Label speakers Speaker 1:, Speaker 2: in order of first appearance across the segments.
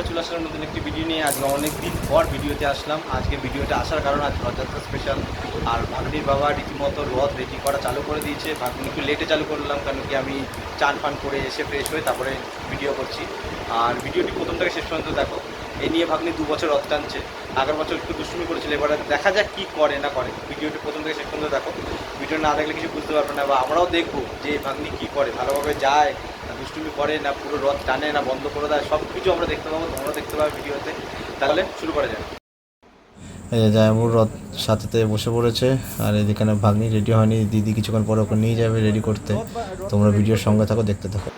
Speaker 1: আবার চলে আসলাম নতুন একটি ভিডিও নিয়ে। আজকে অনেক দিন পর ভিডিওতে আসলাম। আজকে ভিডিওতে আসার কারণ আজ রথযাত্রা স্পেশাল। আর ভাগ্নির বাবা রীতিমতো রথ রেডি করা চালু করে দিয়েছে। ভাগ্নি একটু লেটে চালু করলাম, কারণ কি আমি চান পান করে এসে ফ্রেশ হয়ে তারপরে ভিডিও করছি। আর ভিডিওটি প্রথম থেকে শেষ পর্যন্ত দেখো। এই নিয়ে ভাগ্নি 2 বছর রথ টানছে। আগের বছর একটু দুষ্টুমি করেছিল, এবারে দেখা যাক কী করে না করে। ভিডিওটি প্রথম থেকে শেষ পর্যন্ত দেখো। ভিডিও না দেখলে কিছু বুঝতে পারবে না, বা আমরাও দেখবো যে ভাগ্নি কী করে, ভালোভাবে যায় না দুষ্টুমি করে না পুরো রথ টানে না বন্ধ করে দেয়, সব কিছু আমরা দেখতে পাবো, তোমরা দেখতে পাবে ভিডিওতে। তাহলে শুরু করা যাক।
Speaker 2: এই যে জামাইবাবু রথ সাথে বসে পড়েছে, আর এদিকে ভাগ্নি রেডি হয়নি, দিদি কিছুক্ষণ পরে ওকে নিয়ে যাবে রেডি করতে। তোমরা ভিডিওর সঙ্গে থাকো, দেখতে থাকো।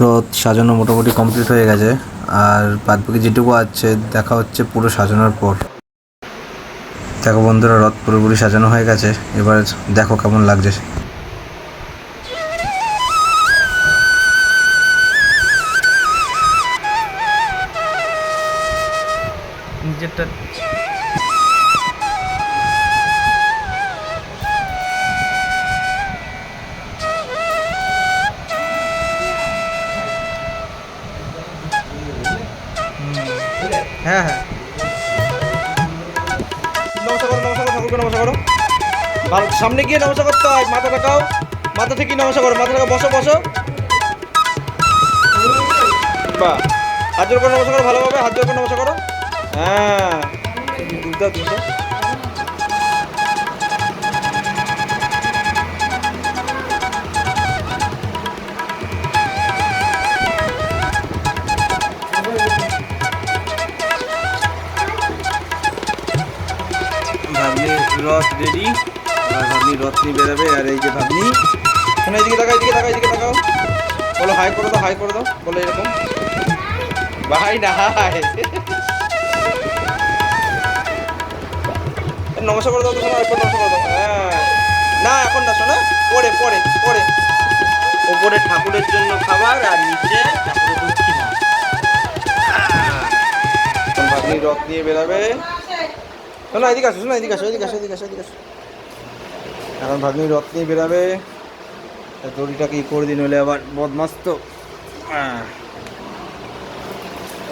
Speaker 2: রথ সাজানো মোটামুটি কমপ্লিট হয়ে গেছে, আর বাদবাকি যেটুকু আছে দেখা হচ্ছে পুরো সাজানোর পর। দেখো বন্ধুরা, রথ পুরোপুরি সাজানো হয়ে গেছে, এবার দেখো কেমন লাগছে।
Speaker 1: নিজেরটা হ্যাঁ হ্যাঁ, নমস্কার করো, নমস্কার করো, ঠাকুরকে নমস্কার করো। সামনে গিয়ে নমস্কার করতে হয়, মাথা দেখাও, মাথা থেকে নমস্কার করো, মাথা দেখাও, বসো বসো। বাহ, হাত জোর করে নমস্কার করো, ভালোভাবে হাত জোর করে নমস্কার করো। হ্যাঁ, দুধ দুধ ভাগ্নি রথ রেডি। আর ভাগ্নি রথ নিয়ে বেরোবে। আর এই যে ভাগ্নি, শোনো এইদিকে তাকাও, এইদিকে তাকাও, এইদিকে তাকাও, বলো হাই করে দাও, হাই করে দাও, বলো এরকম ভাই না হাই। নমস্কার করে দাও তো, শোনো একবার নমস্কার করে দাও। হ্যাঁ, না এখন না, শোনো পরে পরে পরে। ওপরে ঠাকুরের জন্য খাবার আর নিচে ঠাকুরের দক্ষিণা। ভাগ্নি রথ নিয়ে বেরোবে। শোনো এদিকে আসো, শোনো এদিকে আসো, এদিকে আসো, এদিকে আসো, এদিকে আসো। এখন ভাগ্নি রথ নিয়ে বেরোবে। দড়িটাকে ই করে দিন, হলে আবার বদমাস তো।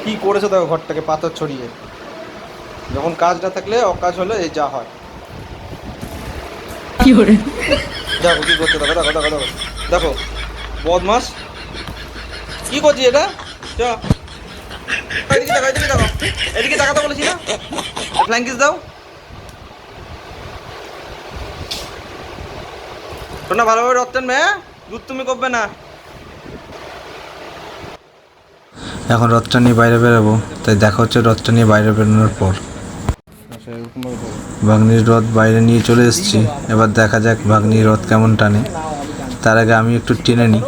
Speaker 1: কি করেছো দেখো, ঘরটাকে পাথর ছড়িয়ে। যখন কাজ না থাকলে অকাজ হলে এই যা হয়। দেখো কি করতে, দেখো দেখো দেখো দেখো দেখো, বদমাস কি করছি এটা। চ এদিকে দেখো, এদিকে দেখো, এদিকে তাকাতে বলেছি না, ফ্ল্যাঙ্ক কিস দাও। শোনা ভালোভাবে রথ টানবে, হ্যাঁ দুধ তুমি করবে না।
Speaker 2: এখন রথটা নিয়ে বাইরে বেরোবো, তাই দেখা হচ্ছে রথটা নিয়ে বাইরে বেরোনোর পর। ভাগ্নির রথ বাইরে নিয়ে চলে এসেছি, এবার দেখা যাক ভাগ্নির রথ কেমন টানে। তার আগে আমি একটু টেনে নিই।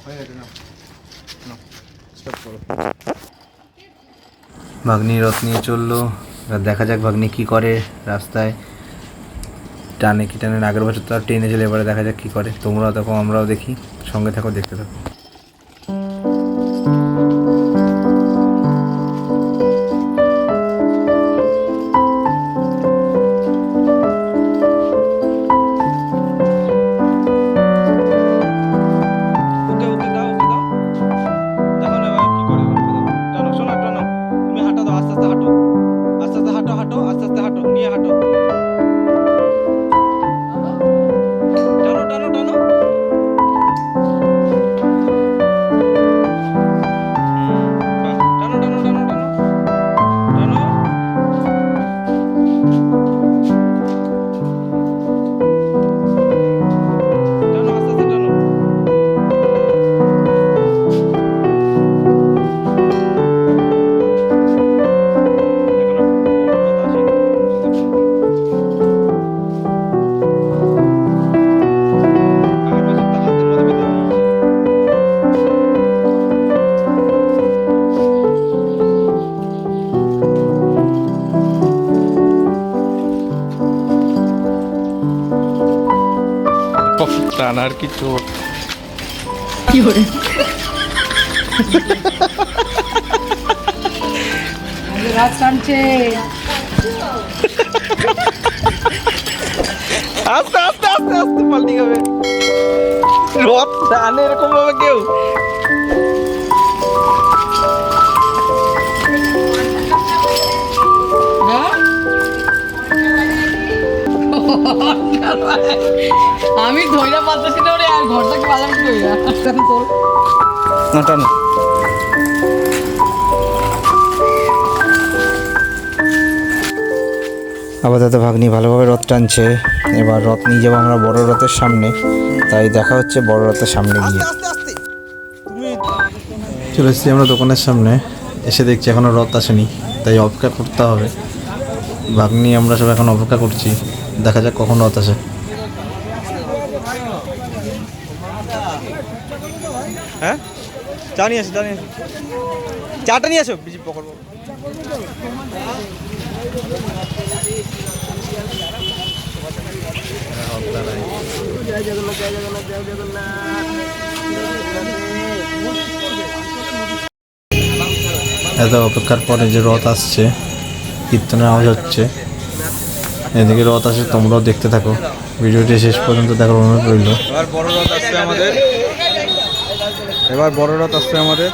Speaker 1: হয়ে গেছে না।
Speaker 2: ভাগ্নি রথ নিয়ে চললো। এবার দেখা যাক ভাগ্নি কি করে রাস্তায়, টানে কি টানে না। আগের বছর তো আর ট্রেনে ছিল, এবারে দেখা যাক কি করে। তোমরাও দেখো, আমরাও দেখি, সঙ্গে থাকো, দেখতে থাকো।
Speaker 1: ওকে ওকে দাও, ওকে দাও, দেখো না এবার কি করে। ওকে দাও, টানো, শোনো টানো, তুমি হাঁটো দাও, আস্তে আস্তে হাঁটো, আস্তে আস্তে হাঁটো, হাঁটো আস্তে আস্তে হাঁটো, নিয়ে হাঁটো, টানো টানো টানো। বাহ, টানো টানো টানো টানো টানো। টানো আস্তে আস্তে টানো। এখনো বড় রথ আসেনি, আগের বছর তো হাতের মধ্যে বেঁধে দিয়েছে। টানার কিছু
Speaker 3: কি করে রাত টানছে।
Speaker 1: আস্তে আস্তে আস্তে আস্তে পাল্টি খাবে, রথ টানে এরকম ভাবে কেউ।
Speaker 3: আমি ধৈরা পাচ্ছি না ওরে, আর ঘরটাকে বাজাবো কি হইয়া এখন তোর
Speaker 1: না টানো।
Speaker 2: আপাতত ভাগ্নি ভালোভাবে রথ টানছে। এবার রথ নিয়ে যাবো আমরা বড় রথের সামনে, তাই দেখা হচ্ছে বড় রথের সামনে গিয়ে।
Speaker 1: আস্তে আস্তে তুমি
Speaker 2: চলে এসেছি আমরা দোকানের সামনে, এসে দেখছি এখনও রথ আসেনি, তাই অপেক্ষা করতে হবে। ভাগ্নি আমরা সব এখন অপেক্ষা করছি, দেখা যাক কখন রথ আসে।
Speaker 1: হ্যাঁ চা নিয়ে আসো, চা নিয়ে আসো, চাটা নিয়ে আসো, বিজি পকড়।
Speaker 2: এত অপেক্ষার পরে যে রথ আসছে, কীর্তনের আওয়াজ হচ্ছে, এদিকে রথ আসে। তোমরাও দেখতে থাকো, ভিডিওটি শেষ পর্যন্ত দেখার অনুরোধ রইল।
Speaker 1: এবার বড় রথ আসছে আমাদের, এবার বড় রথ আসছে আমাদের।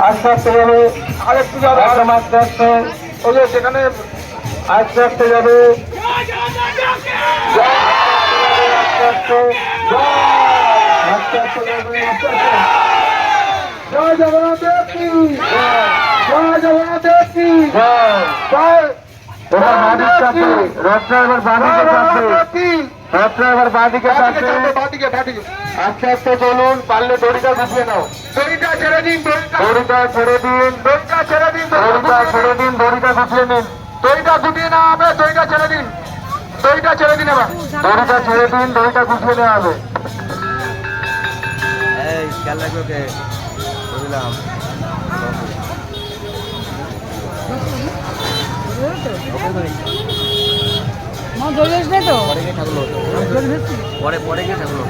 Speaker 4: আস্তে আস্তে যাবে, আরেকটু যাবে, আস্তে আস্তে ওই সেখানে আস্তে আস্তে যাবে, আস্তে আস্তে আস্তে আস্তে যাবে, আস্তে আস্তে। জয় জগন্নাথ দেব কি জয়, জয় জগন্নাথ দেব কি জয়। এবার চাপবে, রথটা এবার বাঁদিকে চাপবে, রথটা এবার বাঁদিকে চাপবে। আস্তে আস্তে চলুন, পারলে দড়িটা গুছিয়ে নাও। দড়িটা ছেড়ে দিন, দড়িটা ছেড়ে দিন, দড়িটা ছেড়ে দিন, দড়িটা ছেড়ে দিন, দড়িটা গুছিয়ে নিন। দড়িটা গুটিয়ে নেওয়া হবে, দড়িটা ছেড়ে দিন, দড়িটা ছেড়ে দিন। এবার দড়িটা ছেড়ে দিন, দড়িটা গুছিয়ে নেওয়া হবে।
Speaker 1: এই খেয়াল রাখবে ওকে, বুঝলাম।
Speaker 3: মা দৌড়ে আসবে তো
Speaker 1: পরে পরে গিয়ে থাকলো।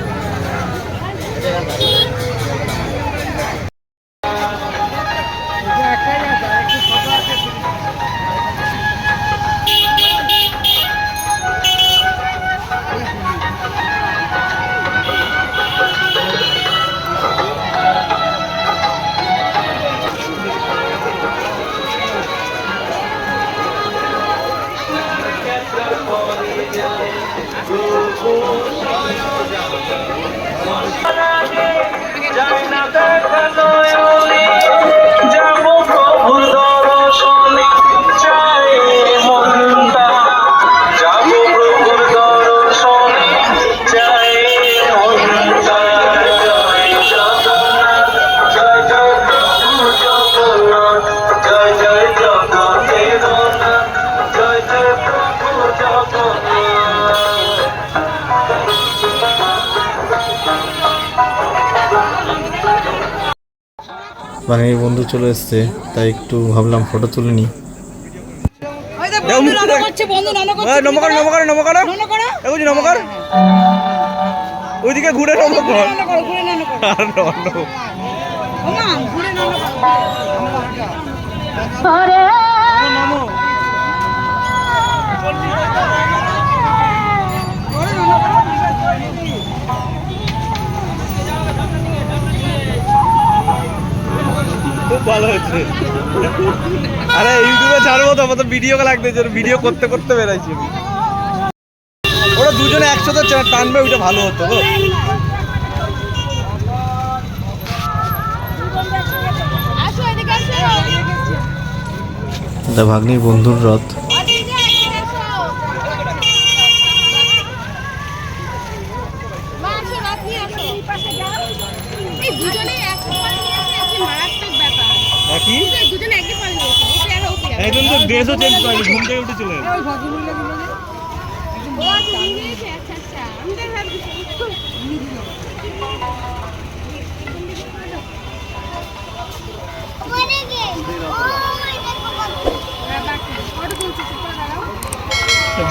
Speaker 2: বাঙালি বন্ধু চলে এসছে, তাই একটু ভাবলাম ফটো তুলে নিই।
Speaker 1: ওইদিকে ঘুরে খুব ভালো হয়েছে। আরে ইউটিউবে ছাড়বো তো, আমাদের ভিডিও লাগতেছে, ভিডিও করতে করতে বেরাইছি। ওরা দুজনে একসাথে টানবে, ওইটা ভালো হতো গো।
Speaker 2: এটা ভাগ্নির বন্ধুর রথ।
Speaker 1: একজন তো ড্রেসও চেঞ্জ করেনি, ঘুম থেকে উঠে চলে এলো।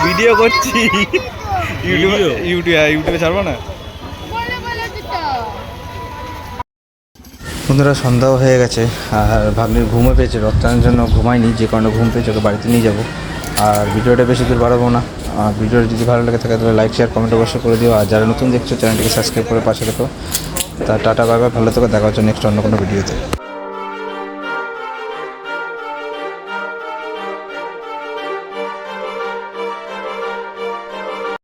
Speaker 1: ভিডিও করছি, ইউটিউবে ছাড়বো না।
Speaker 2: বন্ধুরা সন্ধ্যাও হয়ে গেছে, আর ভাগ্নির ঘুমও পেয়েছে, রথ টানার জন্য ঘুমায়নি, যে কারণে ঘুম পেয়েছে, ওকে বাড়িতে নিয়ে যাবো। আর ভিডিওটা বেশি দূর বাড়াবো না। আর ভিডিওটা যদি ভালো লাগে থাকে তাহলে লাইক শেয়ার কমেন্ট অবশ্যই করে দিও। আর যারা নতুন দেখছো চ্যানেলটিকে সাবস্ক্রাইব করে পাশে রেখো। তা টাটা বাই বাই, ভালো থেকো, দেখা হচ্ছে নেক্সট অন্য কোনো ভিডিওতে।